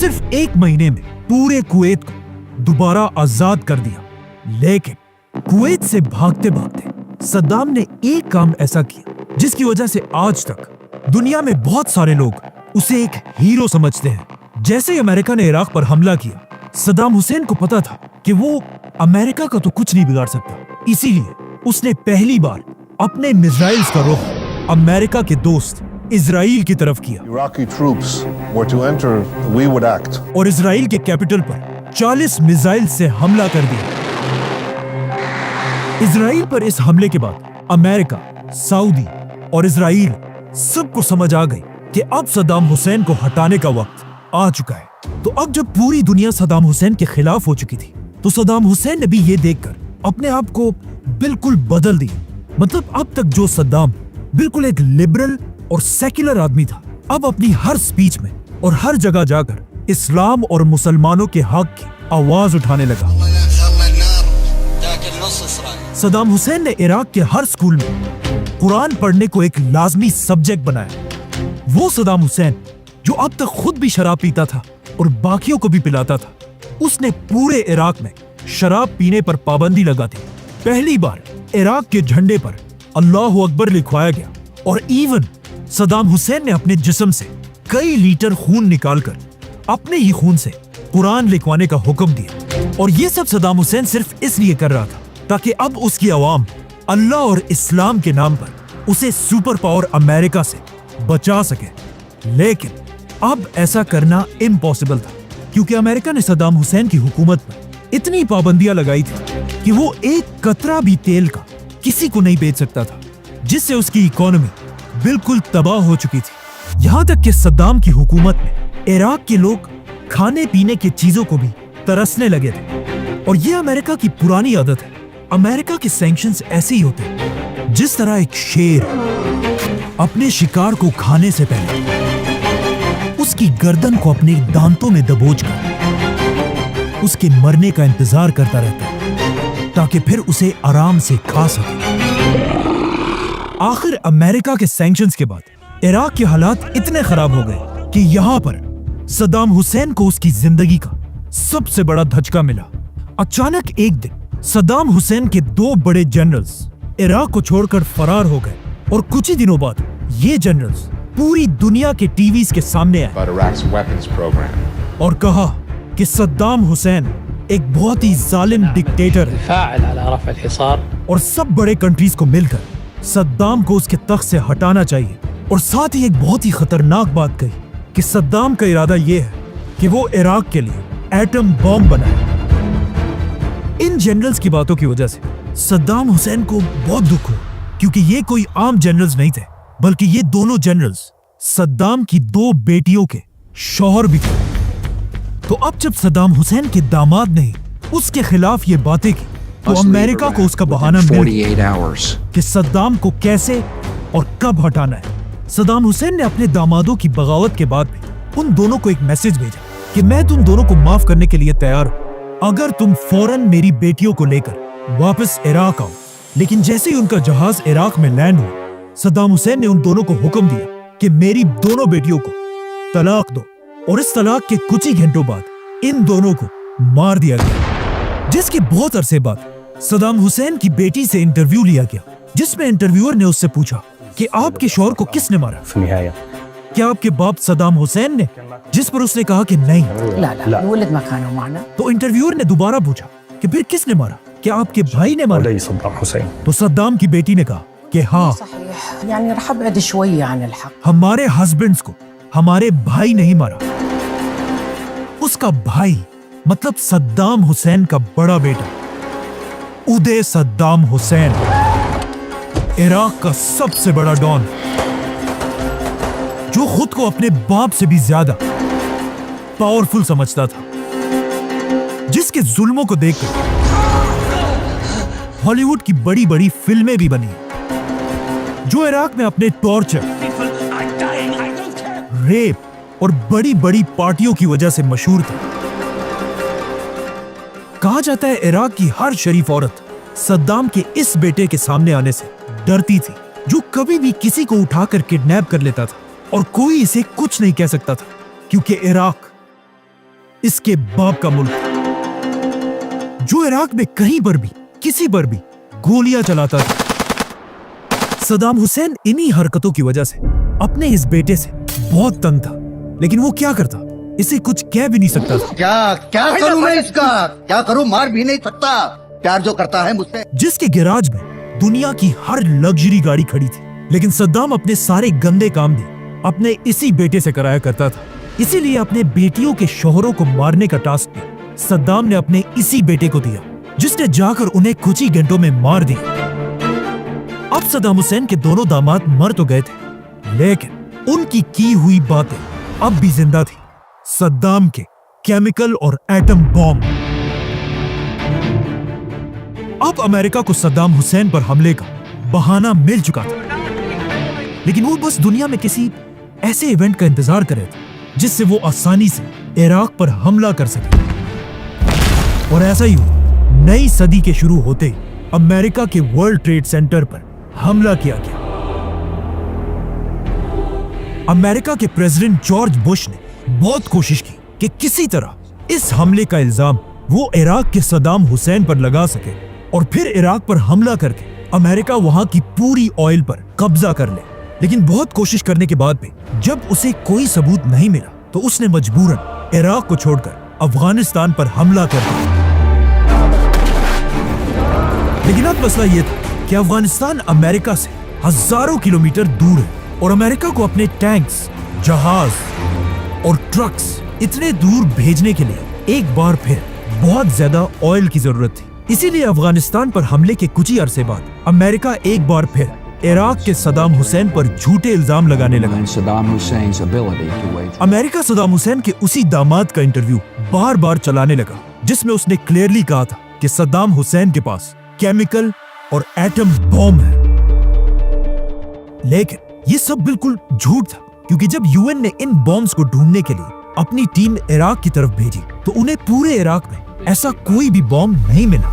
सिर्फ 1 महीने में पूरे कुवैत को दोबारा आजाद कर दिया। लेकिन कुवैत से भागते भागते सद्दाम ने एक काम ऐसा किया जिसकी वजह से आज तक दुनिया में बहुत सारे लोग उसे एक हीरो समझते हैं। जैसे ही अमेरिका ने इराक पर हमला किया, सद्दाम हुसैन को पता था कि वो अमेरिका का तो कुछ नहीं बिगाड़ सकता, इसीलिए उसने पहली बार अपने मिसाइल्स का रुख अमेरिका के दोस्त इजराइल की तरफ किया। Iraqi troops were to enter, we would act. और इजराइल के कैपिटल पर 40 मिसाइल से हमला कर दिया। इजराइल पर इस हमले के बाद अमेरिका, सऊदी और इजराइल सबको समझ आ गई कि अब सद्दाम हुसैन को हटाने का वक्त आ चुका है। तो अब जब पूरी दुनिया सद्दाम हुसैन के खिलाफ हो चुकी थी, तो सद्दाम हुसैन ने भी ये देखकर अपने आप को बिल्कुल बदल दिया। मतलब अब तक जो सद्दाम बिल्कुल एक लिबरल और सेक्युलर आदमी था, अब अपनी हर स्पीच में और हर जगह जाकर इस्लाम और मुसलमानों के हक की आवाज उठाने लगा। सद्दाम हुसैन ने इराक के हर स्कूल में कुरान पढ़ने को एक लाजमी सब्जेक्ट बनाया। वो सद्दाम हुसैन जो अब तक खुद भी शराब पीता था और बाकियों को भी पिलाता था, उसने पूरे इराक में शराब पीने पर पाबंदी लगा दी। पहली बार इराक के झंडे पर अल्लाहु अकबर लिखवाया गया और इवन सद्दाम हुसैन ने अपने जिस्म से कई लीटर खून निकालकर अपने ही खून से कुरान लिखवाने का हुक्म दिया। और ये सब सद्दाम हुसैन सिर्फ इसलिए कर रहा था ताकि अब उसकी आवाम अल्लाह और इस्लाम के नाम पर उसे सुपर पावर अमेरिका से बचा सके। लेकिन अब ऐसा करना इम्पॉसिबल था, क्योंकि अमेरिका ने सद्दाम हुसैन की हुकूमत पर इतनी पाबंदियां लगाई थी कि वो एक कतरा भी तेल का किसी को नहीं बेच सकता था, जिससे उसकी इकोनॉमी बिल्कुल तबाह हो चुकी थी। यहाँ तक कि सद्दाम की हुकूमत में इराक के लोग खाने पीने की चीजों को भी तरसने लगे थे। और ये अमेरिका की पुरानी आदत है। अमेरिका के सैंक्शंस ऐसे ही होते हैं जिस तरह एक शेर अपने शिकार को खाने से पहले उसकी गर्दन को अपने दांतों में दबोचकर उसके मरने का इंतजार करता रहता है ताकि फिर उसे आराम से खा सके। आखिर अमेरिका के सैंक्शंस के बाद इराक के हालात इतने खराब हो गए कि यहाँ पर सद्दाम हुसैन को उसकी जिंदगी का सबसे बड़ा धचका मिला। अचानक एक दिन सद्दाम हुसैन के 2 बड़े जनरल्स इराक को छोड़कर फरार हो गए और कुछ ही दिनों बाद ये जनरल्स पूरी दुनिया के टीवीज के सामने आए और कहा कि सद्दाम हुसैन एक बहुत ही जालिम डिक्टेटर है और सब बड़े कंट्रीज को मिलकर सद्दाम को उसके तख्त से हटाना चाहिए। और साथ ही एक बहुत ही खतरनाक बात कही कि सद्दाम का इरादा यह है कि वो इराक के लिए एटम बॉम्ब बनाए। इन जनरल्स की बातों की वजह से सद्दाम हुसैन को बहुत दुख हुआ, क्योंकि ये कोई आम जनरल्स नहीं थे, बल्कि ये दोनों जनरल्स सद्दाम की 2 बेटियों के शौहर भी थे। तो अब जब सद्दाम हुसैन के दामाद ने उसके खिलाफ ये बातें की, तो अमेरिका को उसका बहाना मिल गया कि सद्दाम को कैसे और कब हटाना है। सद्दाम हुसैन ने अपने दामादों की बगावत के बाद भी उन दोनों को एक मैसेज भेजा कि मैं तुम दोनों को माफ करने के लिए तैयार हूं, अगर तुम फौरन मेरी बेटियों को लेकर वापस इराक आओ। लेकिन जैसे ही उनका जहाज इराक में लैंड हुआ, सद्दाम हुसैन ने उन दोनों को हुक्म दिया कि मेरी दोनों बेटियों को तलाक दो। और इस तलाक के कुछ ही घंटों बाद इन दोनों को मार दिया गया। जिसके बहुत अरसे बाद सद्दाम हुसैन की बेटी से इंटरव्यू लिया गया, जिसमें इंटरव्यूअर ने उससे पूछा कि आपके शौहर को किसने मारा? क्या आपके बाप सद्दाम हुसैन ने? जिस पर उसने कहा कि नहीं। तो इंटरव्यूअर ने दोबारा पूछा कि फिर किसने मारा? क्या आपके भाई ने मारा? तो सद्दाम की बेटी ने कहा कि हाँ, हमारे हस्बैंड्स को हमारे भाई नहीं मारा। उसका भाई मतलब सद्दाम हुसैन का बड़ा बेटा उदय सद्दाम हुसैन, इराक का सबसे बड़ा डॉन, जो खुद को अपने बाप से भी ज्यादा पावरफुल समझता था, जिसके जुल्मों को देखकर हॉलीवुड की बड़ी बड़ी फिल्में भी बनी, जो इराक में अपने टॉर्चर, रेप और बड़ी बड़ी पार्टियों की वजह से मशहूर था। कहा जाता है इराक की हर शरीफ औरत सद्दाम के इस बेटे के सामने आने से डरती थी, जो कभी भी किसी को उठाकर किडनैप कर लेता था और कोई इसे कुछ नहीं कह सकता था, क्योंकि इराक इसके बाप का मुल्क था, जो इराक में कहीं पर भी किसी पर भी गोलियां चलाता था। सद्दाम हुसैन इन्हीं हरकतों की वजह से अपने इस बेटे से बहुत तंग था, लेकिन वो क्या करता, इसे कुछ कह भी नहीं सकता था। क्या करूं मैं इसका? क्या करूं? मार भी नहीं सकता। प्यार जो करता है मुझसे। जिसके गैराज में दुनिया की हर लग्जरी गाड़ी खड़ी थी, लेकिन सद्दाम अपने सारे गंदे काम भी अपने इसी बेटे से कराया करता था। इसीलिए अपने बेटियों के शोहरों को मारने का टास्क भी सद्दाम ने अपने इसी बेटे को दिया, जिसने जाकर उन्हें कुछ ही घंटों में मार दिया। अब सद्दाम हुसैन के दोनों दामाद मर तो गए थे, लेकिन उनकी की हुई बातें अब भी जिंदा थी। सद्दाम के केमिकल और एटम बॉम्ब। अब अमेरिका को सद्दाम हुसैन पर हमले का बहाना मिल चुका था, लेकिन वो बस दुनिया में किसी ऐसे इवेंट का इंतजार कर रहे थे जिससे वो आसानी से इराक पर हमला कर सके। और ऐसा ही हुआ। नई सदी के शुरू होते ही अमेरिका के वर्ल्ड ट्रेड सेंटर पर हमला किया गया। अमेरिका के प्रेसिडेंट जॉर्ज बुश ने बहुत कोशिश की कि किसी तरह इस हमले का इल्जाम वो इराक के सद्दाम हुसैन पर लगा सके और फिर इराक पर हमला करके अमेरिका वहां की पूरी ऑयल पर कब्जा कर ले। लेकिन बहुत कोशिश करने के बाद भी जब उसे कोई सबूत नहीं मिला तो उसने मजबूरन इराक को छोड़कर अफगानिस्तान पर हमला कर दिया। लेकिन अब मसला यह था कि अफगानिस्तान अमेरिका से हजारों किलोमीटर दूर है और अमेरिका को अपने टैंक्स, जहाज और ट्रक्स इतने दूर भेजने के लिए एक बार फिर बहुत ज्यादा ऑयल की जरूरत थी। इसीलिए अफगानिस्तान पर हमले के कुछ ही अरसे बाद अमेरिका एक बार फिर इराक के सद्दाम हुसैन पर झूठे इल्जाम लगाने लगा। अमेरिका सद्दाम हुसैन के उसी दामाद का इंटरव्यू बार बार चलाने लगा, जिसमें उसने क्लियरली कहा था कि सद्दाम हुसैन के पास केमिकल और एटम बॉम्ब है। लेकिन ये सब बिल्कुल झूठ था, क्योंकि जब यूएन ने इन बॉम्ब्स को ढूंढने के लिए अपनी टीम इराक की तरफ भेजी तो उन्हें पूरे इराक में ऐसा कोई भी बॉम्ब नहीं मिला।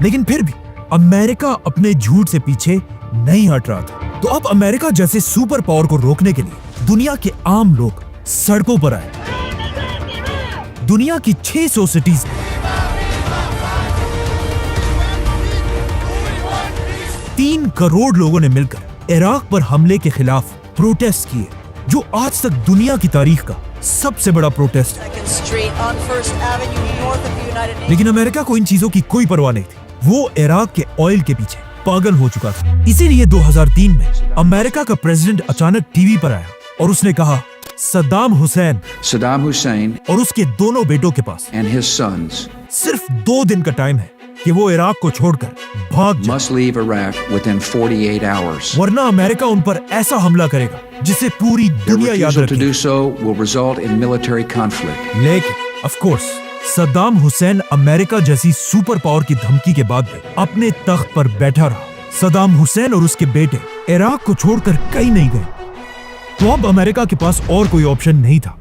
लेकिन फिर भी अमेरिका अपने झूठ से पीछे नहीं हट रहा था। तो अब अमेरिका जैसे सुपर पावर को रोकने के लिए दुनिया के आम लोग सड़कों पर आए। दुनिया की 600 सिटीज में 3 करोड़ लोगों ने मिलकर इराक पर हमले के खिलाफ प्रोटेस्ट किए, जो आज तक दुनिया की तारीख का सबसे बड़ा प्रोटेस्ट है। लेकिन अमेरिका को इन चीजों की कोई परवाह नहीं थी। वो इराक के ऑयल के पीछे पागल हो चुका था। इसीलिए 2003 में अमेरिका का प्रेसिडेंट अचानक टीवी पर आया और उसने कहा, सद्दाम हुसैन और उसके दोनों बेटों के पास सिर्फ 2 दिन का टाइम है कि वो इराक को छोड़कर भाग जाए, वरना अमेरिका उन पर ऐसा हमला करेगा जिसे पूरी दुनिया याद रखेगी। लेकिन of course Saddam Hussain America जैसी सुपर पावर की धमकी के बाद भी अपने तख्त पर बैठा रहा। सद्दाम हुसैन और उसके बेटे इराक को छोड़कर कहीं नहीं गए। तो अब अमेरिका के पास और कोई ऑप्शन नहीं था